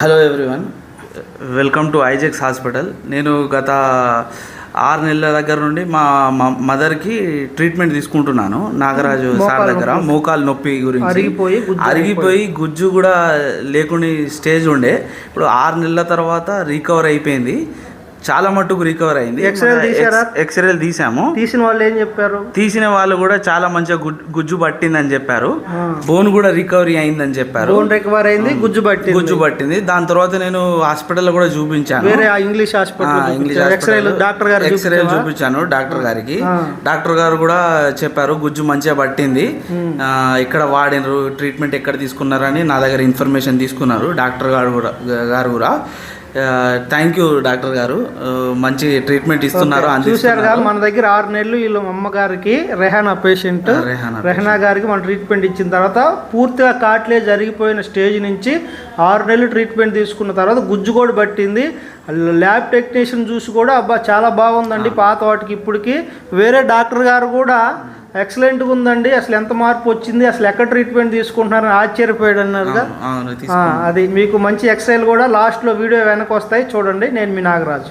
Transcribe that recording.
Hello everyone, welcome to ఐజెక్స్ hospital. నేను గత 6 నెలల దగ్గర నుండి మా మదర్కి ట్రీట్మెంట్ తీసుకుంటున్నాను నాగరాజు సార్ దగ్గర. మోకాలు నొప్పి గురించి అరిగిపోయి గుజ్జు కూడా లేకుండా స్టేజ్ ఉండే. ఇప్పుడు 6 నెలల తర్వాత రికవర్ అయిపోయింది, చాలా మట్టుకు రికవర్ అయింది. ఎక్స్రేలు తీసాము. తీసిన వాళ్ళు ఏం చెప్పారు? తీసిన వాళ్ళు కూడా చాలా మంచిగా గుజ్జు పట్టిందని చెప్పారు. బోన్ కూడా రికవరీ అయిందని చెప్పారు. బోన్ రికవర్ అయింది, గుజ్జు పట్టింది. దాని తర్వాత నేను హాస్పిటల్లో కూడా చూపించాను, వేరే ఇంగ్లీష్ హాస్పిటల్. ఎక్స్రేలు చూపించాను డాక్టర్ గారికి. డాక్టర్ గారు కూడా చెప్పారు గుజ్జు మంచిగా పట్టింది, ఇక్కడ వాడినరు, ట్రీట్మెంట్ ఎక్కడ తీసుకున్నారని నా దగ్గర ఇన్ఫర్మేషన్ తీసుకున్నారు డాక్టర్ గారు కూడా. థ్యాంక్ యూ డాక్టర్ గారు, మంచి ట్రీట్మెంట్ ఇస్తున్నారు. చూసారుగా, మన దగ్గర 6 నెలలు వీళ్ళు అమ్మగారికి రెహానా పేషెంట్ రెహనా గారికి మనం ట్రీట్మెంట్ ఇచ్చిన తర్వాత పూర్తిగా కాట్లే జరిగిపోయిన స్టేజ్ నుంచి 6 నెలలు ట్రీట్మెంట్ తీసుకున్న తర్వాత గుజ్జు కూడా పట్టింది. ల్యాబ్ టెక్నీషియన్ చూసి కూడా అబ్బా చాలా బాగుందండి, పాత వాటికి ఇప్పటికి. వేరే డాక్టర్ గారు కూడా ఎక్సలెంట్గా ఉందండి, అసలు ఎంత మార్పు వచ్చింది, అసలు ఎక్కడ ట్రీట్మెంట్ తీసుకుంటున్నారని ఆశ్చర్యపోయాడు అన్నారుగా. అది మీకు మంచి ఎక్స్రేలు కూడా లాస్ట్లో వీడియో వెనక వస్తాయి చూడండి. నేను మీ నాగరాజు.